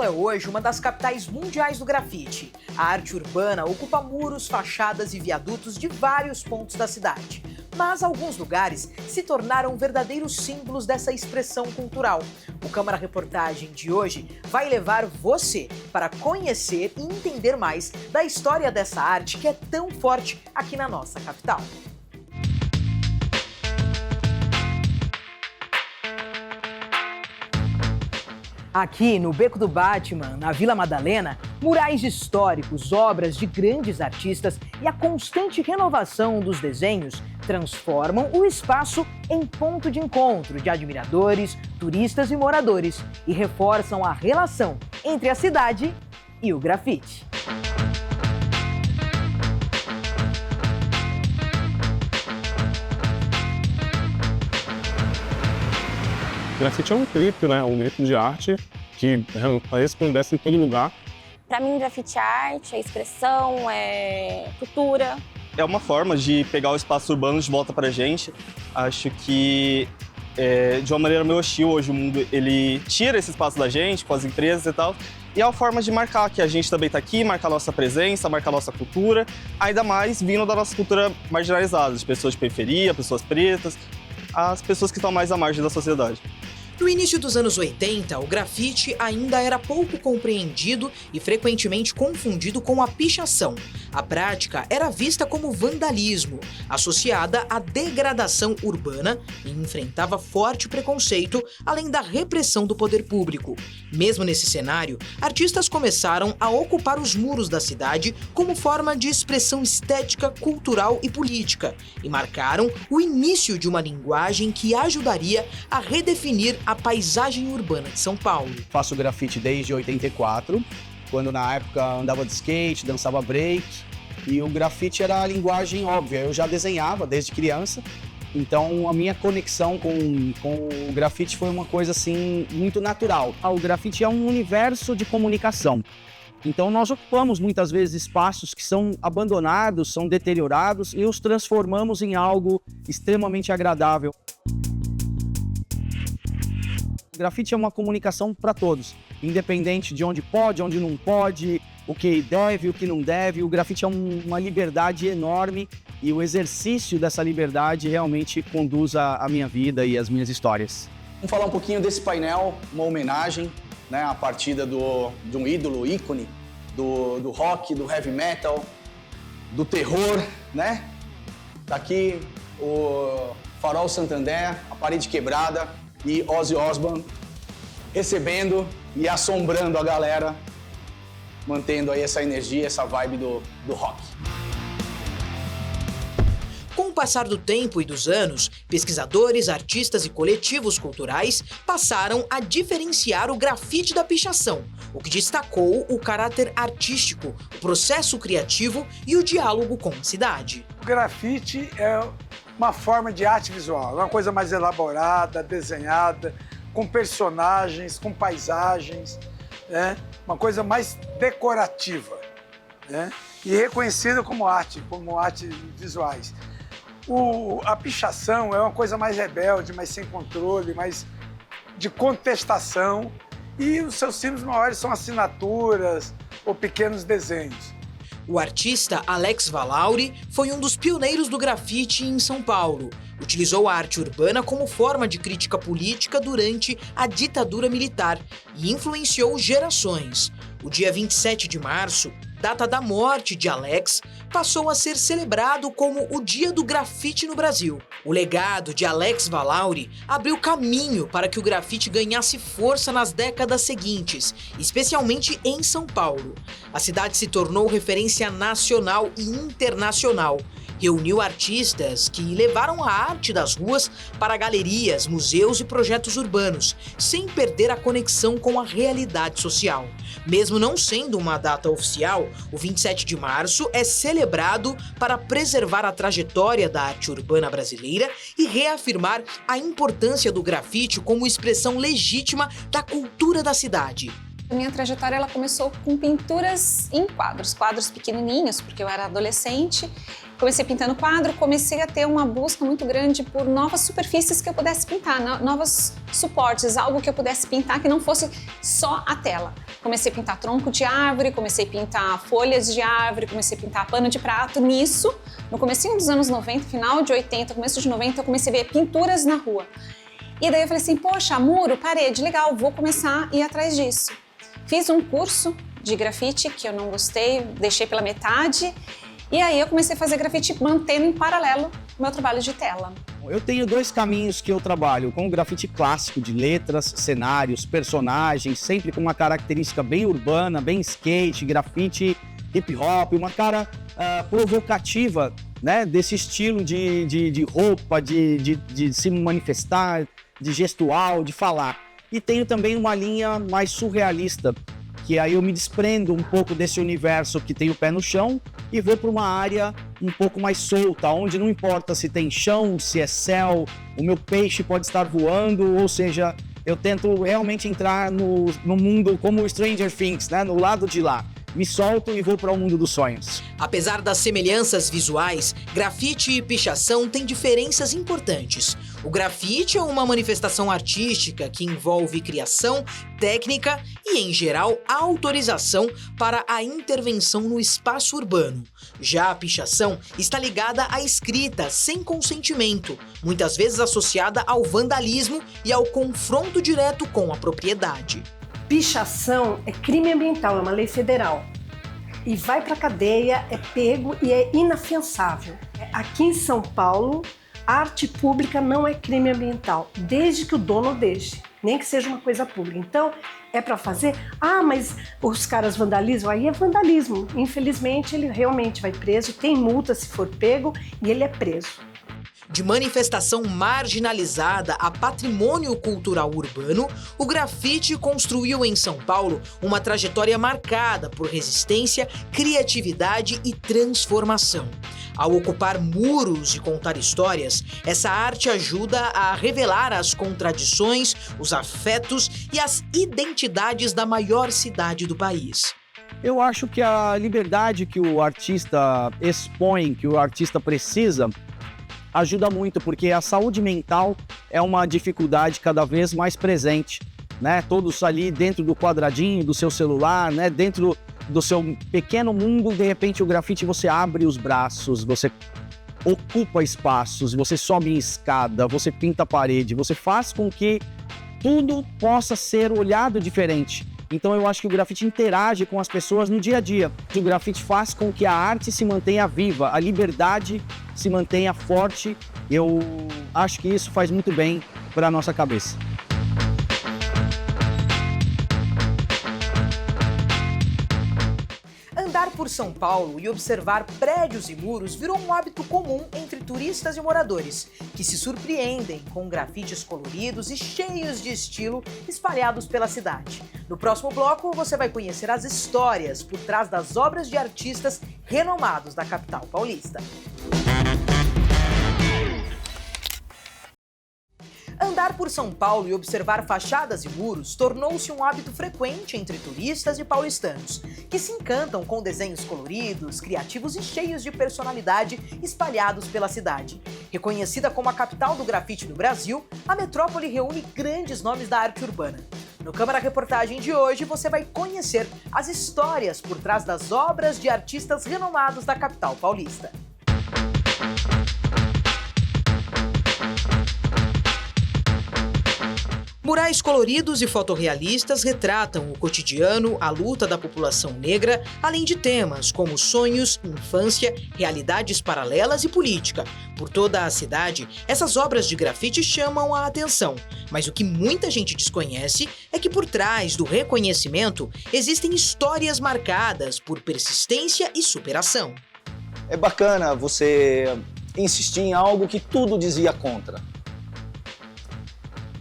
Paulo é hoje uma das capitais mundiais do grafite. A arte urbana ocupa muros, fachadas e viadutos de vários pontos da cidade. Mas alguns lugares se tornaram verdadeiros símbolos dessa expressão cultural. O Câmara Reportagem de hoje vai levar você para conhecer e entender mais da história dessa arte que é tão forte aqui na nossa capital. Aqui no Beco do Batman, na Vila Madalena, murais históricos, obras de grandes artistas e a constante renovação dos desenhos transformam o espaço em ponto de encontro de admiradores, turistas e moradores e reforçam a relação entre a cidade e o grafite. O grafite é um grito, né? Um grito de arte que resplandece em todo lugar. Para mim, grafite é arte, é expressão, é cultura. É uma forma de pegar o espaço urbano de volta pra gente. Acho que, de uma maneira meio hostil, hoje o mundo ele tira esse espaço da gente, com as empresas e tal. E é uma forma de marcar que a gente também está aqui, marcar nossa presença, marcar nossa cultura. Ainda mais vindo da nossa cultura marginalizada, de pessoas de periferia, pessoas pretas, as pessoas que estão mais à margem da sociedade. No início dos anos 80, o grafite ainda era pouco compreendido e frequentemente confundido com a pichação. A prática era vista como vandalismo, associada à degradação urbana e enfrentava forte preconceito, além da repressão do poder público. Mesmo nesse cenário, artistas começaram a ocupar os muros da cidade como forma de expressão estética, cultural e política, e marcaram o início de uma linguagem que ajudaria a redefinir a paisagem urbana de São Paulo. Faço grafite desde 84, quando na época andava de skate, dançava break, e o grafite era a linguagem óbvia. Eu já desenhava desde criança, então a minha conexão com o grafite foi uma coisa assim muito natural. O grafite é um universo de comunicação. Então nós ocupamos muitas vezes espaços que são abandonados, são deteriorados e os transformamos em algo extremamente agradável. O grafite é uma comunicação para todos, independente de onde pode, onde não pode, o que deve, o que não deve. O grafite é uma liberdade enorme e o exercício dessa liberdade realmente conduz a minha vida e as minhas histórias. Vamos falar um pouquinho desse painel, uma homenagem, né, à partida de um ídolo, ícone do rock, do heavy metal, do terror, né? Tá aqui o Farol Santander, a Parede Quebrada e Ozzy Osbourne recebendo e assombrando a galera, mantendo aí essa energia, essa vibe do rock. Com o passar do tempo e dos anos, pesquisadores, artistas e coletivos culturais passaram a diferenciar o grafite da pichação, o que destacou o caráter artístico, o processo criativo e o diálogo com a cidade. O grafite é uma forma de arte visual, uma coisa mais elaborada, desenhada, com personagens, com paisagens, né? Uma coisa mais decorativa, né? E reconhecida como arte visuais. A pichação é uma coisa mais rebelde, mais sem controle, mais de contestação, e os seus símbolos maiores são assinaturas ou pequenos desenhos. O artista Alex Valauri foi um dos pioneiros do grafite em São Paulo. Utilizou a arte urbana como forma de crítica política durante a ditadura militar e influenciou gerações. O dia 27 de março, data da morte de Alex, passou a ser celebrado como o Dia do Grafite no Brasil. O legado de Alex Valauri abriu caminho para que o grafite ganhasse força nas décadas seguintes, especialmente em São Paulo. A cidade se tornou referência nacional e internacional. Reuniu artistas que levaram a arte das ruas para galerias, museus e projetos urbanos, sem perder a conexão com a realidade social. Mesmo não sendo uma data oficial, o 27 de março é celebrado para preservar a trajetória da arte urbana brasileira e reafirmar a importância do grafite como expressão legítima da cultura da cidade. A minha trajetória ela começou com pinturas em quadros pequenininhos, porque eu era adolescente. Comecei pintando quadro, comecei a ter uma busca muito grande por novas superfícies que eu pudesse pintar, novos suportes, algo que eu pudesse pintar que não fosse só a tela. Comecei a pintar tronco de árvore, comecei a pintar folhas de árvore, comecei a pintar pano de prato. Nisso, no comecinho dos anos 90, final de 80, começo de 90, eu comecei a ver pinturas na rua. E daí eu falei assim, poxa, muro, parede, legal, vou começar a ir atrás disso. Fiz um curso de grafite que eu não gostei, deixei pela metade. E aí eu comecei a fazer grafite mantendo em paralelo o meu trabalho de tela. Eu tenho 2 caminhos que eu trabalho, com o grafite clássico de letras, cenários, personagens, sempre com uma característica bem urbana, bem skate, grafite hip hop, uma cara provocativa, né, desse estilo de roupa, de se manifestar, de gestual, de falar. E tenho também uma linha mais surrealista, que aí eu me desprendo um pouco desse universo que tem o pé no chão e vou para uma área um pouco mais solta, onde não importa se tem chão, se é céu, o meu peixe pode estar voando, ou seja, eu tento realmente entrar no mundo como Stranger Things, né, no lado de lá. Me solto e vou para o mundo dos sonhos. Apesar das semelhanças visuais, grafite e pichação têm diferenças importantes. O grafite é uma manifestação artística que envolve criação, técnica e, em geral, a autorização para a intervenção no espaço urbano. Já a pichação está ligada à escrita sem consentimento, muitas vezes associada ao vandalismo e ao confronto direto com a propriedade. Pichação é crime ambiental, é uma lei federal. E vai para a cadeia, é pego e é inafiançável. Aqui em São Paulo, a arte pública não é crime ambiental, desde que o dono deixe, nem que seja uma coisa pública. Então, é para fazer, mas os caras vandalizam, aí é vandalismo. Infelizmente, ele realmente vai preso, tem multa se for pego e ele é preso. De manifestação marginalizada a patrimônio cultural urbano, o grafite construiu em São Paulo uma trajetória marcada por resistência, criatividade e transformação. Ao ocupar muros e contar histórias, essa arte ajuda a revelar as contradições, os afetos e as identidades da maior cidade do país. Eu acho que a liberdade que o artista expõe, que o artista precisa, ajuda muito, porque a saúde mental é uma dificuldade cada vez mais presente, né? Todos ali dentro do quadradinho do seu celular, né? Dentro do seu pequeno mundo, de repente o grafite você abre os braços, você ocupa espaços, você sobe em escada, você pinta a parede, você faz com que tudo possa ser olhado diferente. Então eu acho que o grafite interage com as pessoas no dia a dia. O grafite faz com que a arte se mantenha viva, a liberdade se mantenha forte. Eu acho que isso faz muito bem para a nossa cabeça. Andar por São Paulo e observar prédios e muros virou um hábito comum entre turistas e moradores, que se surpreendem com grafites coloridos e cheios de estilo espalhados pela cidade. No próximo bloco, você vai conhecer as histórias por trás das obras de artistas renomados da capital paulista. Andar por São Paulo e observar fachadas e muros tornou-se um hábito frequente entre turistas e paulistanos, que se encantam com desenhos coloridos, criativos e cheios de personalidade espalhados pela cidade. Reconhecida como a capital do grafite do Brasil, a metrópole reúne grandes nomes da arte urbana. No Câmara Reportagem de hoje, você vai conhecer as histórias por trás das obras de artistas renomados da capital paulista. Murais coloridos e fotorrealistas retratam o cotidiano, a luta da população negra, além de temas como sonhos, infância, realidades paralelas e política. Por toda a cidade, essas obras de grafite chamam a atenção, mas o que muita gente desconhece é que por trás do reconhecimento existem histórias marcadas por persistência e superação. É bacana você insistir em algo que tudo dizia contra.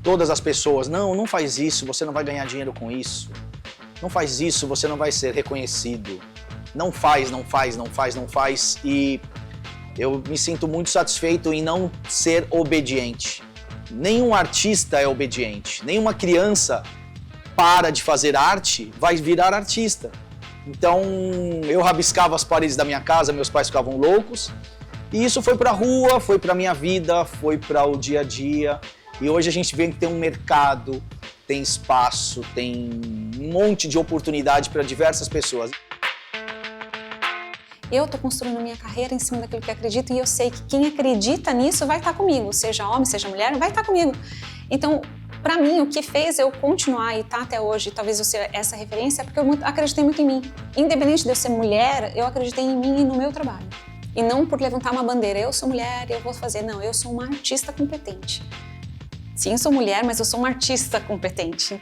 Todas as pessoas, não faz isso, você não vai ganhar dinheiro com isso. Não faz isso, você não vai ser reconhecido. Não faz. E eu me sinto muito satisfeito em não ser obediente. Nenhum artista é obediente. Nenhuma criança para de fazer arte vai virar artista. Então, eu rabiscava as paredes da minha casa, meus pais ficavam loucos. E isso foi para a rua, foi para a minha vida, foi para o dia a dia. E hoje a gente vê que tem um mercado, tem espaço, tem um monte de oportunidade para diversas pessoas. Eu estou construindo minha carreira em cima daquilo que acredito e eu sei que quem acredita nisso vai estar comigo, seja homem, seja mulher, vai estar comigo. Então, para mim, o que fez eu continuar e estar até hoje, talvez eu seja essa referência, é porque eu acreditei muito em mim. Independente de eu ser mulher, eu acreditei em mim e no meu trabalho. E não por levantar uma bandeira, eu sou mulher e eu vou fazer. Não, eu sou uma artista competente. Sim, eu sou mulher, mas eu sou uma artista competente.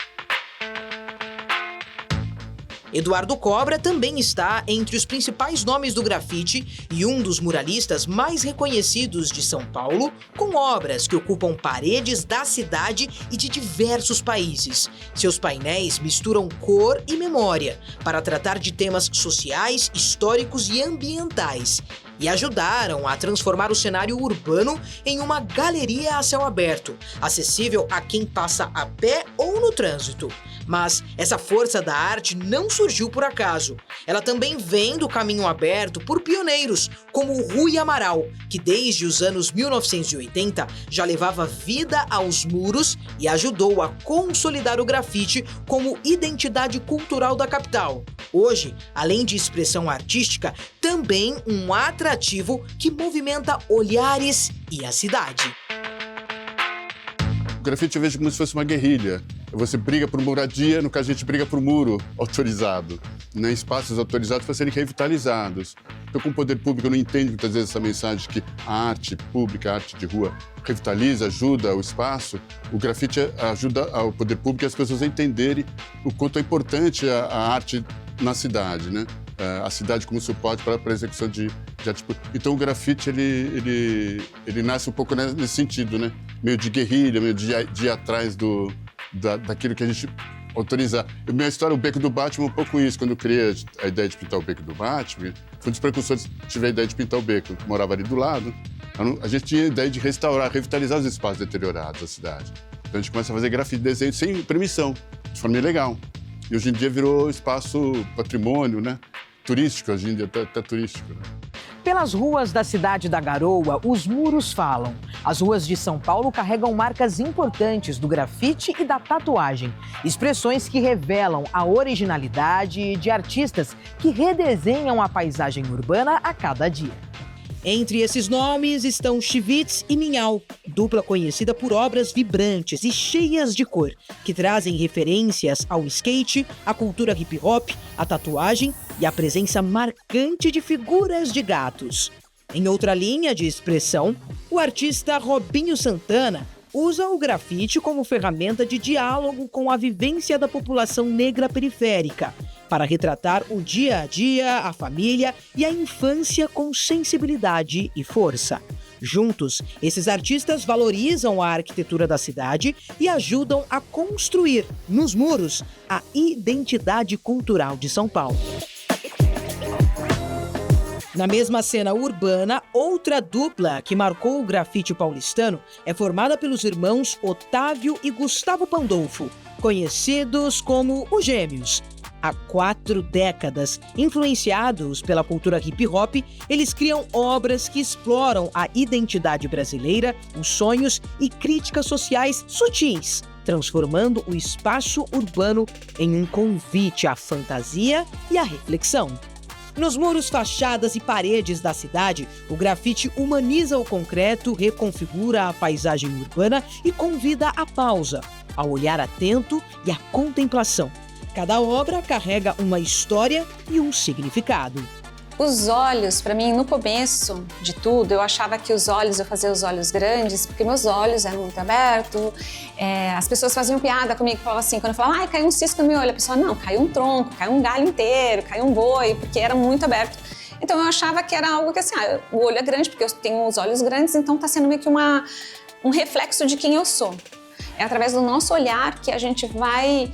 Eduardo Cobra também está entre os principais nomes do grafite e um dos muralistas mais reconhecidos de São Paulo, com obras que ocupam paredes da cidade e de diversos países. Seus painéis misturam cor e memória para tratar de temas sociais, históricos e ambientais, e ajudaram a transformar o cenário urbano em uma galeria a céu aberto, acessível a quem passa a pé ou no trânsito. Mas essa força da arte não surgiu por acaso. Ela também vem do caminho aberto por pioneiros, como Rui Amaral, que desde os anos 1980 já levava vida aos muros e ajudou a consolidar o grafite como identidade cultural da capital. Hoje, além de expressão artística, também um atrativo que movimenta olhares e a cidade. O grafite eu vejo como se fosse uma guerrilha. Você briga por moradia, no caso a gente briga por muro autorizado. Né? Espaços autorizados para serem revitalizados. Então, com o poder público, eu não entendo muitas vezes essa mensagem que a arte pública, a arte de rua, revitaliza, ajuda o espaço. O grafite ajuda o poder público e as pessoas a entenderem o quanto é importante a arte na cidade, né? A cidade como suporte para a execução de arte. Então o grafite ele nasce um pouco nesse sentido, né? Meio de guerrilha, meio de ir atrás daquilo que a gente autorizar. Minha história, o Beco do Batman, um pouco isso. Quando eu criei a ideia de pintar o Beco do Batman, foi um dos precursores que tive a ideia de pintar o beco. Eu morava ali do lado. A gente tinha a ideia de restaurar, revitalizar os espaços deteriorados da cidade. Então a gente começa a fazer grafite, desenho sem permissão, de forma ilegal. E hoje em dia virou espaço patrimônio, né? Turístico, hoje em dia até turístico. Né? Pelas ruas da cidade da Garoa, os muros falam. As ruas de São Paulo carregam marcas importantes do grafite e da tatuagem. Expressões que revelam a originalidade de artistas que redesenham a paisagem urbana a cada dia. Entre esses nomes estão Chivits e Minhal, dupla conhecida por obras vibrantes e cheias de cor, que trazem referências ao skate, à cultura hip-hop, à tatuagem e à presença marcante de figuras de gatos. Em outra linha de expressão, o artista Robinho Santana usa o grafite como ferramenta de diálogo com a vivência da população negra periférica, para retratar o dia a dia, a família e a infância com sensibilidade e força. Juntos, esses artistas valorizam a arquitetura da cidade e ajudam a construir, nos muros, a identidade cultural de São Paulo. Na mesma cena urbana, outra dupla que marcou o grafite paulistano é formada pelos irmãos Otávio e Gustavo Pandolfo, conhecidos como os Gêmeos. Há 4 décadas, influenciados pela cultura hip-hop, eles criam obras que exploram a identidade brasileira, os sonhos e críticas sociais sutis, transformando o espaço urbano em um convite à fantasia e à reflexão. Nos muros, fachadas e paredes da cidade, o grafite humaniza o concreto, reconfigura a paisagem urbana e convida à pausa, ao olhar atento e à contemplação. Cada obra carrega uma história e um significado. Os olhos, para mim, no começo de tudo, eu achava que eu fazia os olhos grandes, porque meus olhos eram muito abertos. As pessoas faziam piada comigo, falavam assim, quando eu falava, caiu um cisco no meu olho, a pessoa, não, caiu um tronco, caiu um galho inteiro, caiu um boi, porque era muito aberto. Então eu achava que era algo que assim, o olho é grande, porque eu tenho os olhos grandes, então está sendo meio que um reflexo de quem eu sou. É através do nosso olhar que a gente vai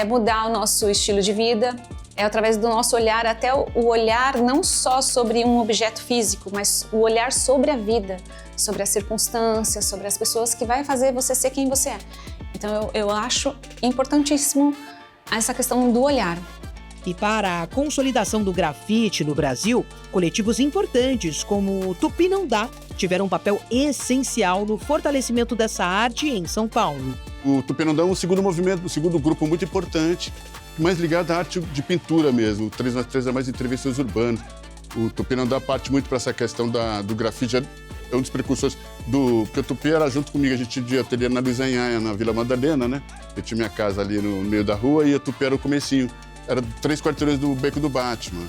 mudar o nosso estilo de vida. É através do nosso olhar, até o olhar não só sobre um objeto físico, mas o olhar sobre a vida, sobre as circunstâncias, sobre as pessoas que vai fazer você ser quem você é. Então eu acho importantíssimo essa questão do olhar. E para a consolidação do grafite no Brasil, coletivos importantes como o Tupi Não Dá tiveram um papel essencial no fortalecimento dessa arte em São Paulo. O Tupi Não Dá é um segundo movimento, um segundo grupo muito importante, mais ligado à arte de pintura mesmo. O 3x3 é mais entrevistas urbanas. O Tupi Não Dá parte muito para essa questão do grafite. É um dos precursores porque o Tupi era junto comigo, a gente tinha ateliê na Luiza Anhanha, na Vila Madalena, né? Eu tinha minha casa ali no meio da rua e o Tupi era o comecinho. Era 3 quarteirões do Beco do Batman.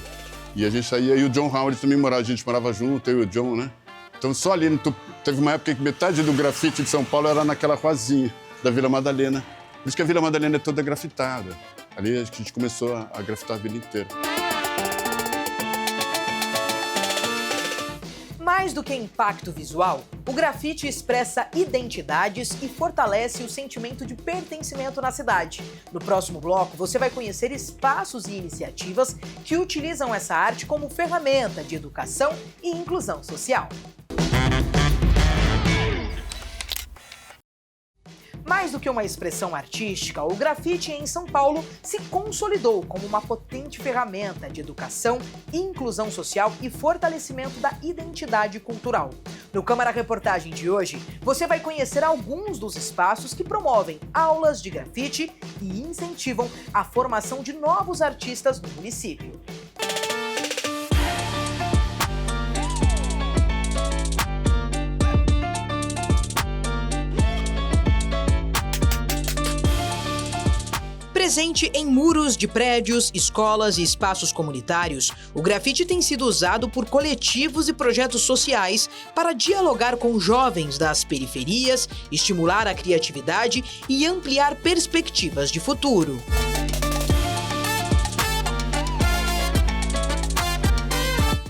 E a gente saía, e o John Howard também morava, a gente morava junto, eu e o John, né? Então só ali, teve uma época que metade do grafite de São Paulo era naquela ruazinha da Vila Madalena. Por isso que a Vila Madalena é toda grafitada. Ali a gente começou a grafitar a vila inteira. Mais do que impacto visual, o grafite expressa identidades e fortalece o sentimento de pertencimento na cidade. No próximo bloco, você vai conhecer espaços e iniciativas que utilizam essa arte como ferramenta de educação e inclusão social. Mais do que uma expressão artística, o grafite em São Paulo se consolidou como uma potente ferramenta de educação, inclusão social e fortalecimento da identidade cultural. No Câmara Reportagem de hoje, você vai conhecer alguns dos espaços que promovem aulas de grafite e incentivam a formação de novos artistas no município. Presente em muros de prédios, escolas e espaços comunitários, o grafite tem sido usado por coletivos e projetos sociais para dialogar com jovens das periferias, estimular a criatividade e ampliar perspectivas de futuro.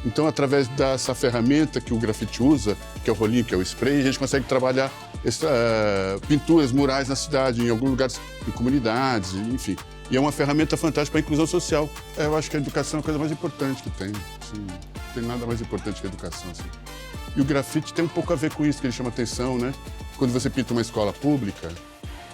Então, através dessa ferramenta que o grafite usa, que é o rolinho, que é o spray, a gente consegue trabalhar pinturas, murais na cidade, em alguns lugares, em comunidades, enfim. E é uma ferramenta fantástica para a inclusão social. Eu acho que a educação é a coisa mais importante que tem. Assim, não tem nada mais importante que a educação. Assim. E o grafite tem um pouco a ver com isso, que ele chama atenção, né? Quando você pinta uma escola pública,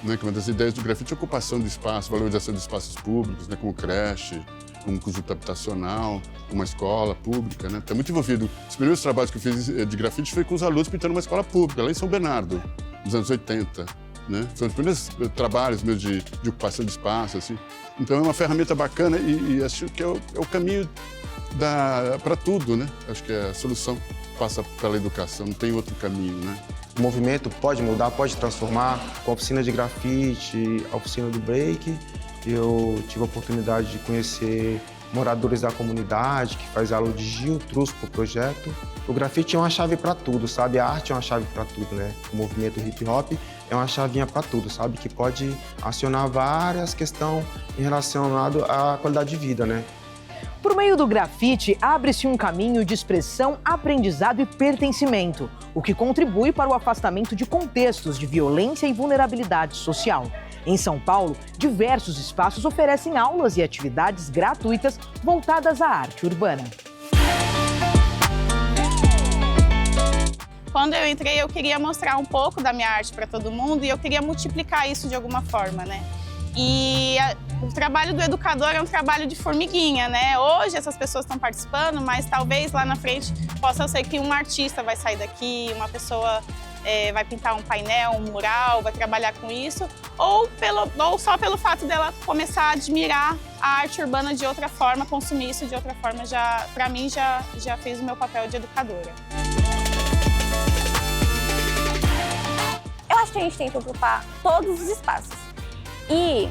né, que uma das ideias do grafite é a ocupação do espaço, valorização de espaços públicos, né, como creche, um conjunto habitacional, uma escola pública, né? Está muito envolvido. Os primeiros trabalhos que eu fiz de grafite foi com os alunos pintando uma escola pública, lá em São Bernardo, nos anos 80, né? Foram os primeiros trabalhos meus de ocupação de espaço, assim. Então é uma ferramenta bacana e acho que é o caminho para tudo, né? Acho que a solução passa pela educação, não tem outro caminho, né? O movimento pode mudar, pode transformar. Com a oficina de grafite, a oficina do break, eu tive a oportunidade de conhecer moradores da comunidade, que faz aula de geotrus para o projeto. O grafite é uma chave para tudo, sabe? A arte é uma chave para tudo, né? O movimento hip hop é uma chavinha para tudo, sabe? Que pode acionar várias questões relacionadas à qualidade de vida, né? Por meio do grafite, abre-se um caminho de expressão, aprendizado e pertencimento, o que contribui para o afastamento de contextos de violência e vulnerabilidade social. Em São Paulo, diversos espaços oferecem aulas e atividades gratuitas voltadas à arte urbana. Quando eu entrei, eu queria mostrar um pouco da minha arte para todo mundo e eu queria multiplicar isso de alguma forma, né? E o trabalho do educador é um trabalho de formiguinha, né? Hoje essas pessoas estão participando, mas talvez lá na frente possa ser que um artista vai sair daqui, uma pessoa vai pintar um painel, um mural, vai trabalhar com isso, ou só pelo fato dela começar a admirar a arte urbana de outra forma, consumir isso de outra forma, para mim já fez o meu papel de educadora. Eu acho que a gente tem que ocupar todos os espaços. E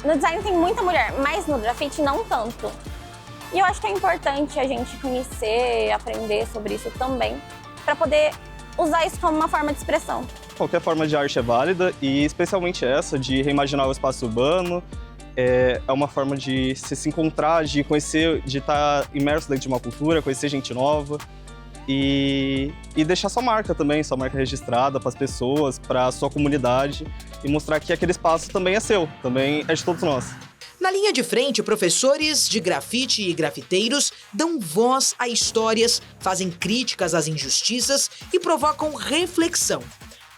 no design tem muita mulher, mas no grafite não tanto. E eu acho que é importante a gente conhecer, aprender sobre isso também, para poder usar isso como uma forma de expressão. Qualquer forma de arte é válida e especialmente essa de reimaginar o espaço urbano. É uma forma de se encontrar, de conhecer, de estar imerso dentro de uma cultura, conhecer gente nova. E deixar sua marca também, sua marca registrada para as pessoas, para a sua comunidade e mostrar que aquele espaço também é seu, também é de todos nós. Na linha de frente, professores de grafite e grafiteiros dão voz a histórias, fazem críticas às injustiças e provocam reflexão.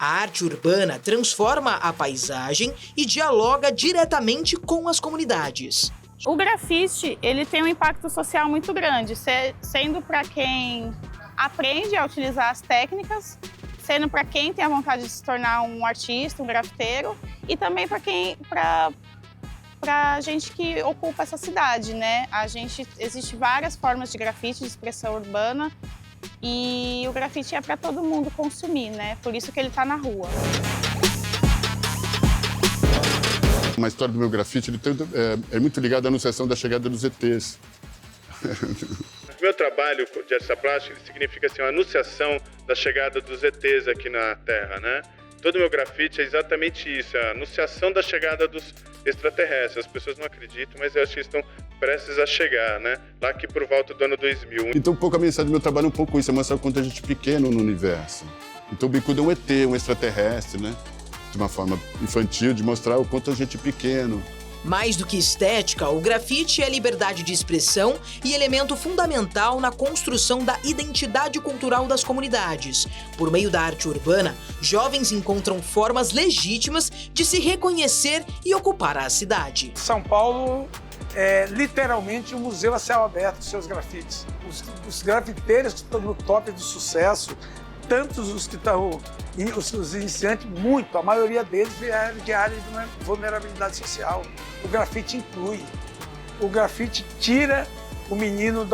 A arte urbana transforma a paisagem e dialoga diretamente com as comunidades. O grafite, ele tem um impacto social muito grande, sendo para quem aprende a utilizar as técnicas, sendo para quem tem a vontade de se tornar um artista, um grafiteiro, e também para a gente que ocupa essa cidade, né? Existe várias formas de grafite, de expressão urbana, e o grafite é para todo mundo consumir, né? Por isso que ele está na rua. Uma história do meu grafite é muito ligada à anunciação da chegada dos ETs. O meu trabalho de artista plástico significa assim, a anunciação da chegada dos ETs aqui na Terra, né? Todo o meu grafite é exatamente isso, a anunciação da chegada dos extraterrestres. As pessoas não acreditam, mas eu acho que estão prestes a chegar, né? Lá que por volta do ano 2000. Então, um pouco a mensagem do meu trabalho é um pouco isso, é mostrar o quanto a gente é pequeno no universo. Então, o bicudo é um ET, um extraterrestre, né? De uma forma infantil, de mostrar o quanto a gente é pequeno. Mais do que estética, o grafite é liberdade de expressão e elemento fundamental na construção da identidade cultural das comunidades. Por meio da arte urbana, jovens encontram formas legítimas de se reconhecer e ocupar a cidade. São Paulo é literalmente um museu a céu aberto dos seus grafites. Os grafiteiros que estão no top do sucesso, tantos os que estão, os iniciantes, a maioria deles vieram de áreas de vulnerabilidade social. O grafite inclui. O grafite tira o menino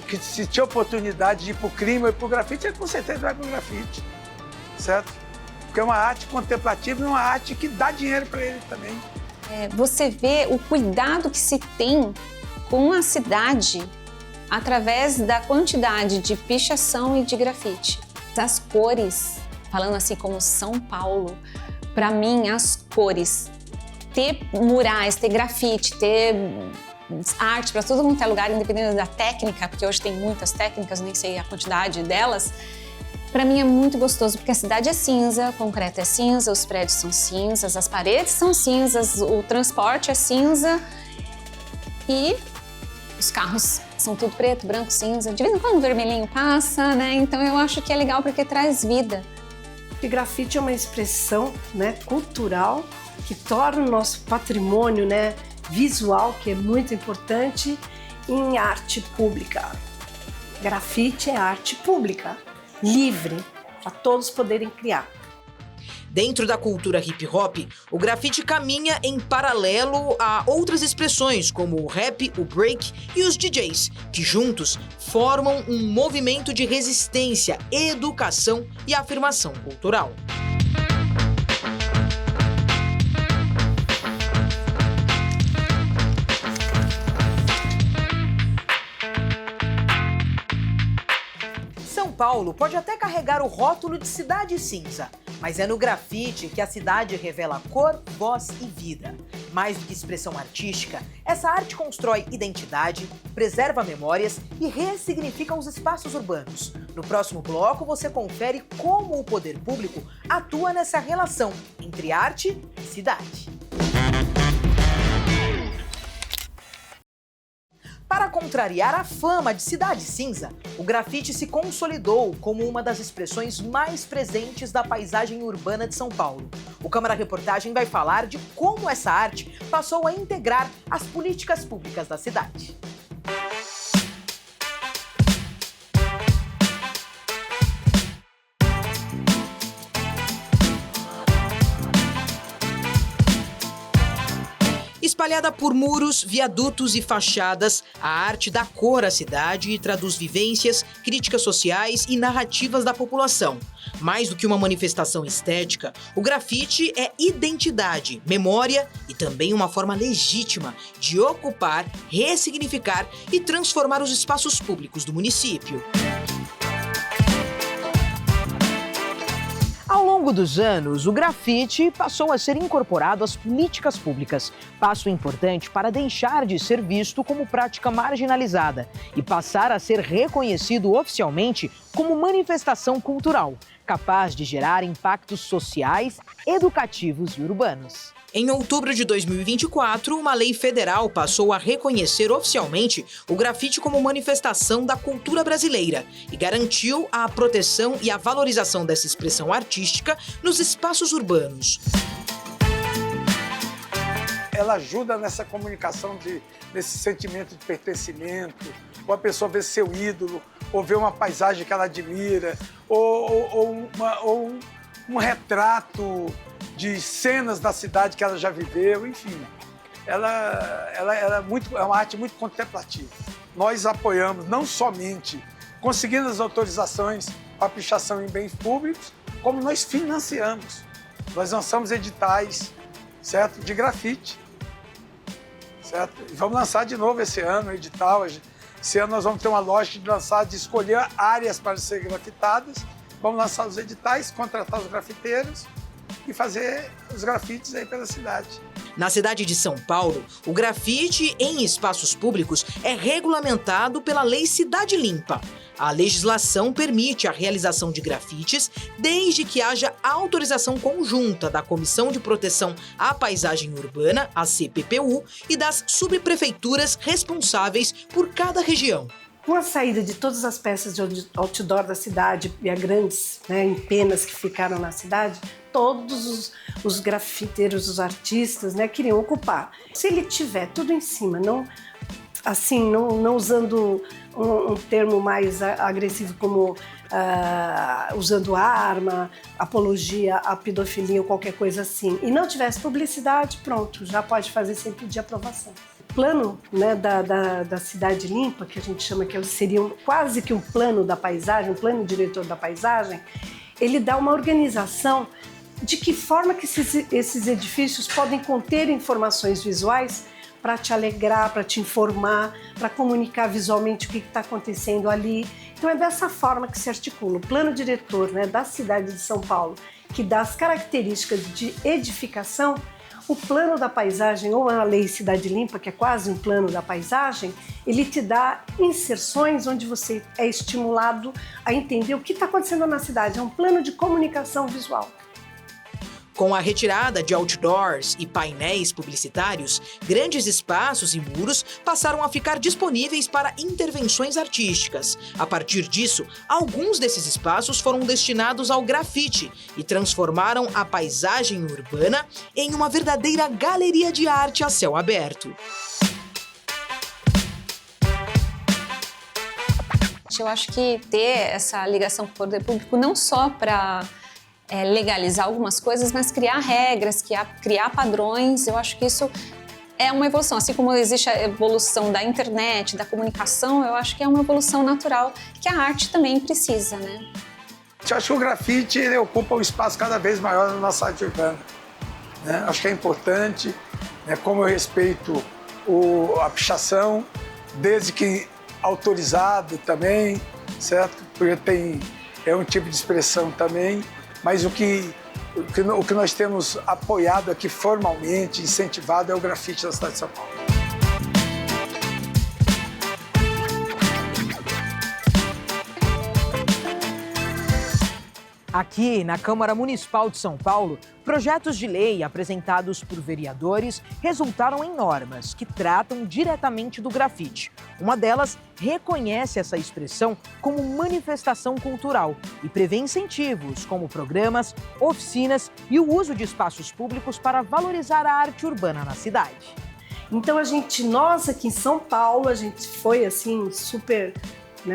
que se tinha oportunidade de ir para o crime ou ir para o grafite, ele com certeza vai para o grafite, certo? Porque é uma arte contemplativa e uma arte que dá dinheiro para ele também. Você vê o cuidado que se tem com a cidade através da quantidade de pichação e de grafite. As cores, falando assim como São Paulo, para mim as cores, ter murais, ter grafite, ter arte para todo mundo ter lugar, independente da técnica, porque hoje tem muitas técnicas, nem sei a quantidade delas, para mim é muito gostoso, porque a cidade é cinza, o concreto é cinza, os prédios são cinzas, as paredes são cinzas, o transporte é cinza e os carros são tudo preto, branco, cinza. De vez em quando um vermelhinho passa, né? Então eu acho que é legal porque traz vida. O grafite é uma expressão, né, cultural que torna o nosso patrimônio, né, visual, que é muito importante, em arte pública. Grafite é arte pública, livre, para todos poderem criar. Dentro da cultura hip-hop, o grafite caminha em paralelo a outras expressões, como o rap, o break e os DJs, que juntos formam um movimento de resistência, educação e afirmação cultural. São Paulo pode até carregar o rótulo de cidade cinza, mas é no grafite que a cidade revela cor, voz e vida. Mais do que expressão artística, essa arte constrói identidade, preserva memórias e ressignifica os espaços urbanos. No próximo bloco, você confere como o poder público atua nessa relação entre arte e cidade. Para contrariar a fama de cidade cinza, o grafite se consolidou como uma das expressões mais presentes da paisagem urbana de São Paulo. O Câmara Reportagem vai falar de como essa arte passou a integrar as políticas públicas da cidade. Espalhada por muros, viadutos e fachadas, a arte dá cor à cidade e traduz vivências, críticas sociais e narrativas da população. Mais do que uma manifestação estética, o grafite é identidade, memória e também uma forma legítima de ocupar, ressignificar e transformar os espaços públicos do município. Ao longo dos anos, o grafite passou a ser incorporado às políticas públicas, passo importante para deixar de ser visto como prática marginalizada e passar a ser reconhecido oficialmente como manifestação cultural. capaz de gerar impactos sociais, educativos e urbanos. Em outubro de 2024, uma lei federal passou a reconhecer oficialmente o grafite como manifestação da cultura brasileira e garantiu a proteção e a valorização dessa expressão artística nos espaços urbanos. Ela ajuda nessa comunicação, nesse sentimento de pertencimento, ou a pessoa vê seu ídolo, ou vê uma paisagem que ela admira, ou um retrato de cenas da cidade que ela já viveu, enfim. Ela é uma arte muito contemplativa. Nós apoiamos não somente conseguindo as autorizações para pichação em bens públicos, como nós financiamos. Nós lançamos editais, certo? De grafite, certo? E vamos lançar de novo esse ano o edital. Esse ano nós vamos ter uma lógica de lançar, de escolher áreas para serem grafitadas. Vamos lançar os editais, contratar os grafiteiros e fazer os grafites aí pela cidade. Na cidade de São Paulo, o grafite em espaços públicos é regulamentado pela Lei Cidade Limpa. A legislação permite a realização de grafites desde que haja autorização conjunta da Comissão de Proteção à Paisagem Urbana, a CPPU, e das subprefeituras responsáveis por cada região. Com a saída de todas as peças de outdoor da cidade e as grandes empenas que ficaram na cidade, todos os grafiteiros, os artistas, queriam ocupar. Se ele tiver tudo em cima, não usando um termo mais agressivo como usando arma, apologia à pedofilia ou qualquer coisa assim, e não tivesse publicidade, pronto, já pode fazer sem pedir aprovação. O plano da Cidade Limpa, que a gente chama que seria quase que um plano da paisagem, um plano diretor da paisagem, ele dá uma organização de que forma que esses edifícios podem conter informações visuais para te alegrar, para te informar, para comunicar visualmente o que está acontecendo ali. Então é dessa forma que se articula o plano diretor da cidade de São Paulo, que dá as características de edificação. O plano da paisagem, ou a Lei Cidade Limpa, que é quase um plano da paisagem, ele te dá inserções onde você é estimulado a entender o que está acontecendo na cidade. É um plano de comunicação visual. Com a retirada de outdoors e painéis publicitários, grandes espaços e muros passaram a ficar disponíveis para intervenções artísticas. A partir disso, alguns desses espaços foram destinados ao grafite e transformaram a paisagem urbana em uma verdadeira galeria de arte a céu aberto. Eu acho que ter essa ligação com o poder público não só para legalizar algumas coisas, mas criar regras, criar padrões, eu acho que isso é uma evolução. Assim como existe a evolução da internet, da comunicação, eu acho que é uma evolução natural que a arte também precisa, né? Eu acho que o grafite ele ocupa um espaço cada vez maior na nossa arte urbana. Acho que é importante, como eu respeito a pichação, desde que autorizado também, certo? Porque é um tipo de expressão também. Mas o que nós temos apoiado aqui formalmente, incentivado, é o grafite da cidade de São Paulo. Aqui, na Câmara Municipal de São Paulo, projetos de lei apresentados por vereadores resultaram em normas que tratam diretamente do grafite. Uma delas reconhece essa expressão como manifestação cultural e prevê incentivos, como programas, oficinas e o uso de espaços públicos para valorizar a arte urbana na cidade. Então nós aqui em São Paulo, a gente foi assim super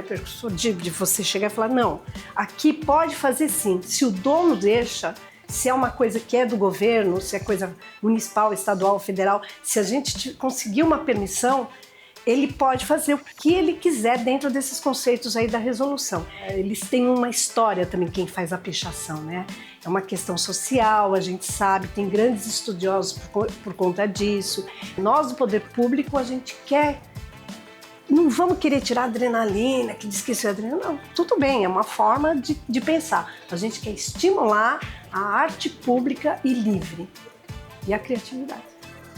percussor de você chegar e falar, não, aqui pode fazer sim, se o dono deixa, se é uma coisa que é do governo, se é coisa municipal, estadual, federal, se a gente conseguir uma permissão, ele pode fazer o que ele quiser dentro desses conceitos aí da resolução. Eles têm uma história também, quem faz a pichação, É uma questão social, a gente sabe, tem grandes estudiosos por conta disso. Nós, do poder público, a gente não vamos querer tirar a adrenalina, que diz que isso é adrenalina. Não, tudo bem, é uma forma de pensar. A gente quer estimular a arte pública e livre e a criatividade.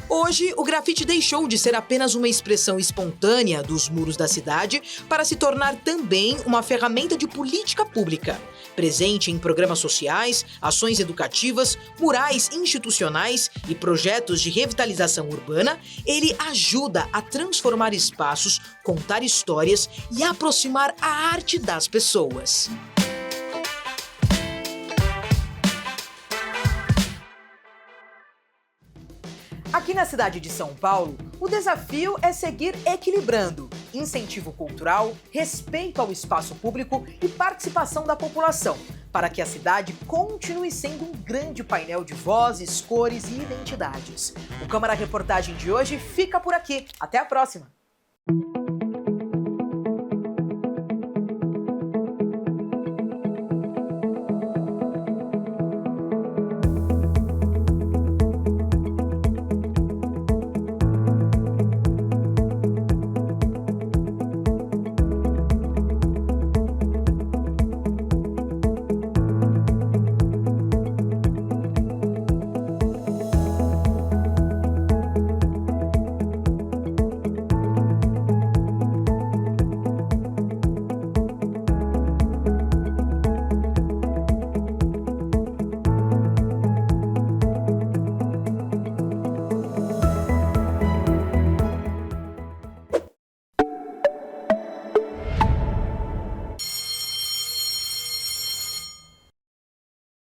Hoje, o grafite deixou de ser apenas uma expressão espontânea dos muros da cidade para se tornar também uma ferramenta de política pública. Presente em programas sociais, ações educativas, murais institucionais e projetos de revitalização urbana, ele ajuda a transformar espaços, contar histórias e aproximar a arte das pessoas. Aqui na cidade de São Paulo, o desafio é seguir equilibrando incentivo cultural, respeito ao espaço público e participação da população, para que a cidade continue sendo um grande painel de vozes, cores e identidades. O Câmara Reportagem de hoje fica por aqui. Até a próxima!